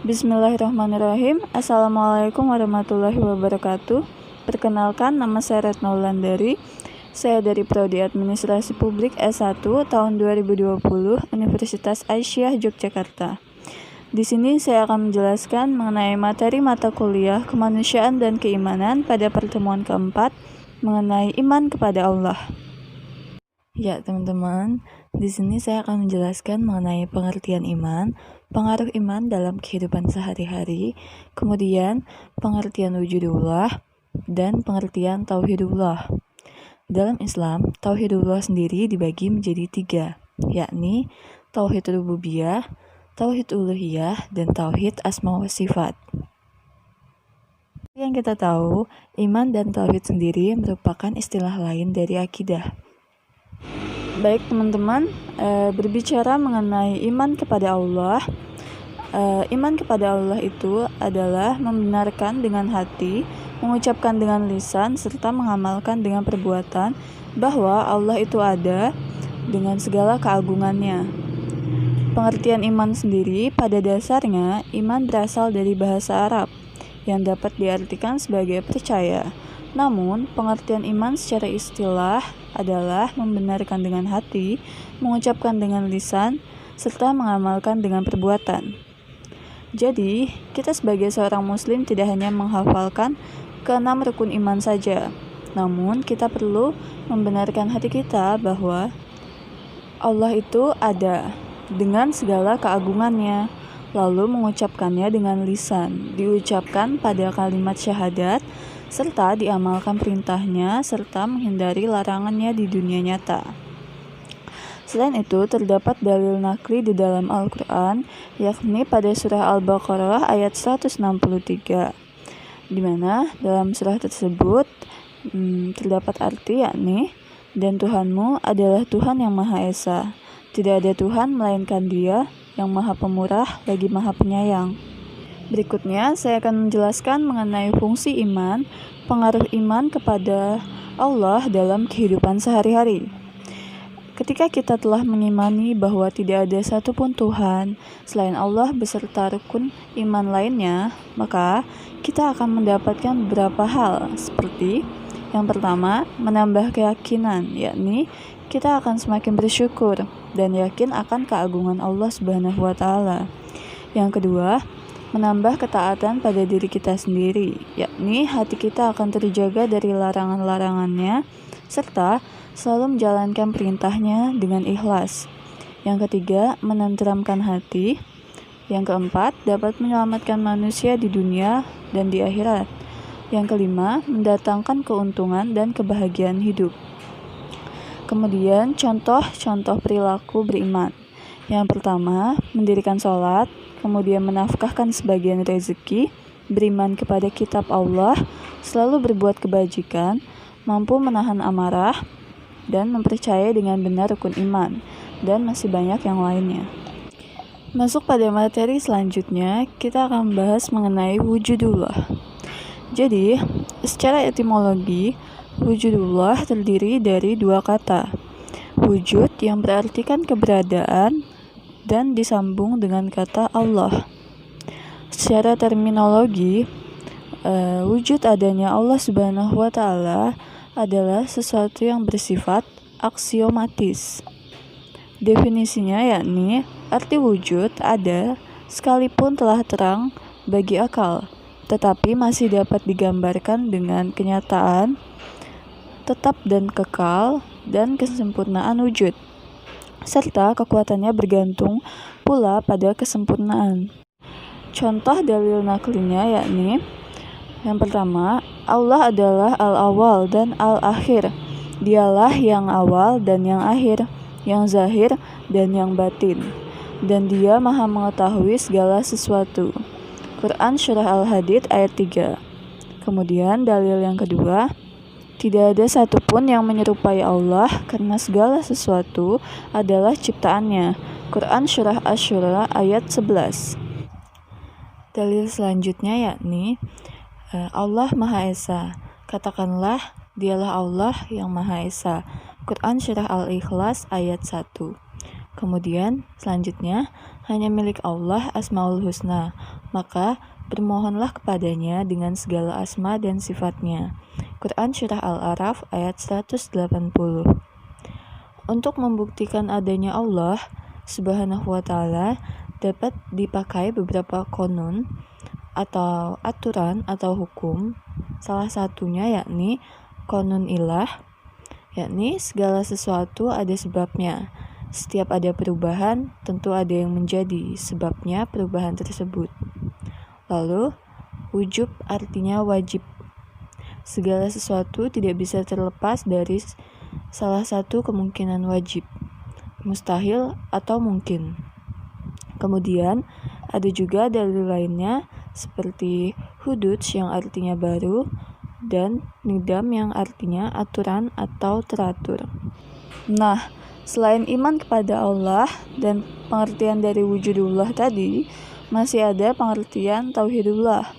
Bismillahirrahmanirrahim. Assalamualaikum warahmatullahi wabarakatuh. Perkenalkan, nama saya Retno Wulandari. Saya dari Prodi Administrasi Publik S1 tahun 2020 Universitas Aisyah Yogyakarta. Di sini saya akan menjelaskan mengenai materi mata kuliah Kemanusiaan dan Keimanan pada pertemuan keempat mengenai iman kepada Allah. Ya, teman-teman, di sini saya akan menjelaskan mengenai pengertian iman, pengaruh iman dalam kehidupan sehari-hari, kemudian pengertian wujudullah, dan pengertian tauhidullah. Dalam Islam, tauhidullah sendiri dibagi menjadi 3, yakni tauhid rububiyah, tauhid uluhiyah, dan tauhid asma wa sifat. Yang kita tahu, iman dan tauhid sendiri merupakan istilah lain dari akidah. Baik teman-teman, berbicara mengenai iman kepada Allah. Iman kepada Allah itu adalah membenarkan dengan hati, mengucapkan dengan lisan, serta mengamalkan dengan perbuatan bahwa Allah itu ada dengan segala keagungannya. Pengertian iman sendiri pada dasarnya, iman berasal dari bahasa Arab yang dapat diartikan sebagai percaya. Namun, pengertian iman secara istilah adalah membenarkan dengan hati, mengucapkan dengan lisan, serta mengamalkan dengan perbuatan. Jadi, kita sebagai seorang muslim tidak hanya menghafalkan ke-6 rukun iman saja, namun kita perlu membenarkan hati kita bahwa Allah itu ada dengan segala keagungannya, lalu mengucapkannya dengan lisan, diucapkan pada kalimat syahadat, serta diamalkan perintahnya, serta menghindari larangannya di dunia nyata. Selain itu, terdapat dalil nakli di dalam Al-Quran, yakni pada surah Al-Baqarah ayat 163, di mana dalam surah tersebut terdapat arti yakni, dan Tuhanmu adalah Tuhan yang Maha Esa. Tidak ada Tuhan melainkan Dia yang Maha Pemurah lagi Maha Penyayang. Berikutnya, saya akan menjelaskan mengenai fungsi iman, pengaruh iman kepada Allah dalam kehidupan sehari-hari. Ketika kita telah mengimani bahwa tidak ada satupun Tuhan selain Allah beserta rukun iman lainnya, maka kita akan mendapatkan beberapa hal, seperti yang pertama, menambah keyakinan, yakni kita akan semakin bersyukur dan yakin akan keagungan Allah Subhanahu wa Ta'ala. Yang kedua, menambah ketaatan pada diri kita sendiri, yakni hati kita akan terjaga dari larangan-larangannya, serta selalu menjalankan perintahnya dengan ikhlas. Yang ketiga, menenteramkan hati. Yang keempat, dapat menyelamatkan manusia di dunia dan di akhirat. Yang kelima, mendatangkan keuntungan dan kebahagiaan hidup. Kemudian, contoh-contoh perilaku beriman. Yang pertama, mendirikan sholat, kemudian menafkahkan sebagian rezeki, beriman kepada kitab Allah, selalu berbuat kebajikan, mampu menahan amarah, dan mempercayai dengan benar rukun iman, dan masih banyak yang lainnya. Masuk pada materi selanjutnya, kita akan membahas mengenai wujudullah. Jadi, secara etimologi, wujudullah terdiri dari 2 kata. Wujud yang berartikan keberadaan dan disambung dengan kata Allah. Secara terminologi, wujud adanya Allah Subhanahu wa Ta'ala adalah sesuatu yang bersifat aksiomatis. Definisinya yakni arti wujud ada sekalipun telah terang bagi akal, tetapi masih dapat digambarkan dengan kenyataan tetap dan kekal dan kesempurnaan wujud, serta kekuatannya bergantung pula pada kesempurnaan. Contoh dalil naklinya yakni, yang pertama, Allah adalah al-awwal dan al-akhir. Dialah yang awal dan yang akhir, yang zahir dan yang batin, dan Dia Maha mengetahui segala sesuatu. Quran Surah Al-Hadid ayat 3. Kemudian dalil yang kedua, tidak ada satupun yang menyerupai Allah karena segala sesuatu adalah ciptaannya. Quran Surah Asy-Syura ayat 11. Dalil selanjutnya yakni, Allah Maha Esa. Katakanlah, Dialah Allah yang Maha Esa. Quran Surah Al-Ikhlas ayat 1. Kemudian selanjutnya, hanya milik Allah Asmaul Husna, maka bermohonlah kepadanya dengan segala asma dan sifatnya. Quran Surah Al-A'raf ayat 180. Untuk membuktikan adanya Allah Subhanahu wa Ta'ala, dapat dipakai beberapa konun atau aturan atau hukum. Salah satunya yakni konun ilah, yakni segala sesuatu ada sebabnya. Setiap ada perubahan, tentu ada yang menjadi sebabnya perubahan tersebut. Lalu, wujub artinya wajib. Segala sesuatu tidak bisa terlepas dari salah satu kemungkinan wajib, mustahil atau mungkin. Kemudian, ada juga dalil lainnya seperti hudud yang artinya baru dan nidam yang artinya aturan atau teratur. Nah, selain iman kepada Allah dan pengertian dari wujudullah tadi, masih ada pengertian tauhidullah.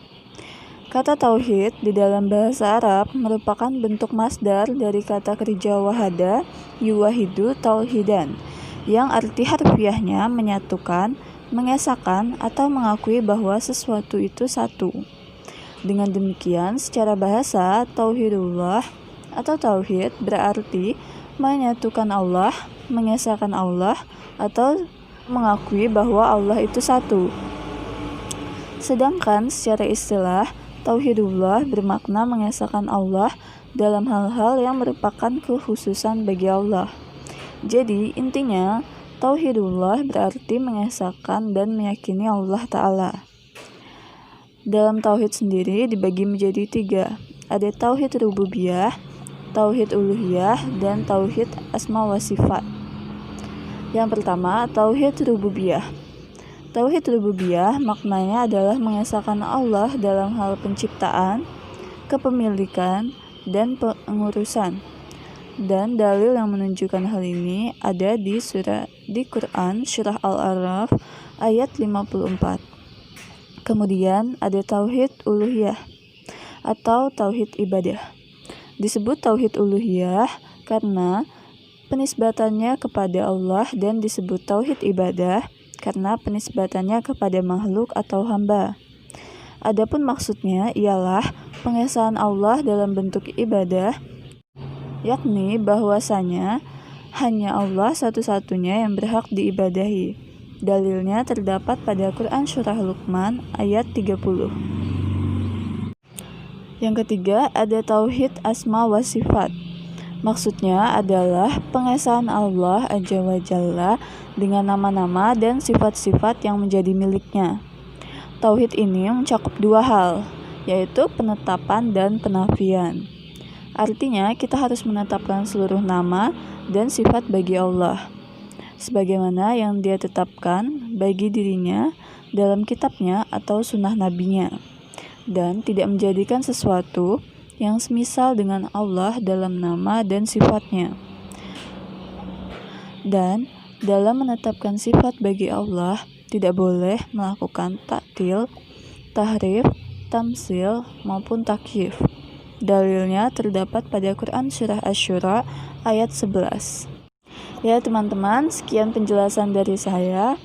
Kata tauhid di dalam bahasa Arab merupakan bentuk masdar dari kata kerja wahada yuwahidu tauhidan, yang arti harfiahnya menyatukan, mengesahkan, atau mengakui bahwa sesuatu itu satu. Dengan demikian, secara bahasa, tauhidullah atau tauhid berarti menyatukan Allah, mengesahkan Allah, atau mengakui bahwa Allah itu satu. Sedangkan secara istilah, tauhidullah bermakna mengesahkan Allah dalam hal-hal yang merupakan kekhususan bagi Allah. Jadi, intinya, tauhidullah berarti mengesahkan dan meyakini Allah Ta'ala. Dalam tauhid sendiri dibagi menjadi 3. Ada tauhid rububiyah, tauhid uluhiyah, dan tauhid asma wa sifat. Yang pertama, tauhid rububiyah. Tauhid rububiyah maknanya adalah mengesahkan Allah dalam hal penciptaan, kepemilikan, dan pengurusan. Dan dalil yang menunjukkan hal ini ada di Quran Surah Al-A'raf ayat 54. Kemudian ada tauhid uluhiyah atau tauhid ibadah. Disebut tauhid uluhiyah karena penisbatannya kepada Allah dan disebut tauhid ibadah karena penisbatannya kepada makhluk atau hamba. Adapun maksudnya ialah pengesahan Allah dalam bentuk ibadah, yakni bahwasanya hanya Allah satu-satunya yang berhak diibadahi. Dalilnya terdapat pada Quran Surah Luqman ayat 30. Yang ketiga ada tauhid asma wa sifat. Maksudnya adalah pengesahan Allah Azza wa Jalla dengan nama-nama dan sifat-sifat yang menjadi miliknya. Tauhid ini mencakup 2 hal, yaitu penetapan dan penafian. Artinya, kita harus menetapkan seluruh nama dan sifat bagi Allah, sebagaimana yang Dia tetapkan bagi dirinya dalam kitabnya atau sunnah nabinya, dan tidak menjadikan sesuatu yang semisal dengan Allah dalam nama dan sifatnya. Dan dalam menetapkan sifat bagi Allah, tidak boleh melakukan ta'til, tahrif, tamsil, maupun takyif. Dalilnya terdapat pada Quran Surah Asy-Syura ayat 11. Ya teman-teman, sekian penjelasan dari saya.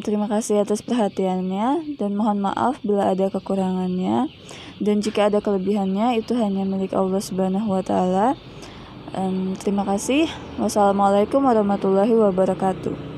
Terima kasih atas perhatiannya dan mohon maaf bila ada kekurangannya, dan jika ada kelebihannya itu hanya milik Allah Subhanahu wa Ta'ala. Terima kasih. Wassalamualaikum warahmatullahi wabarakatuh.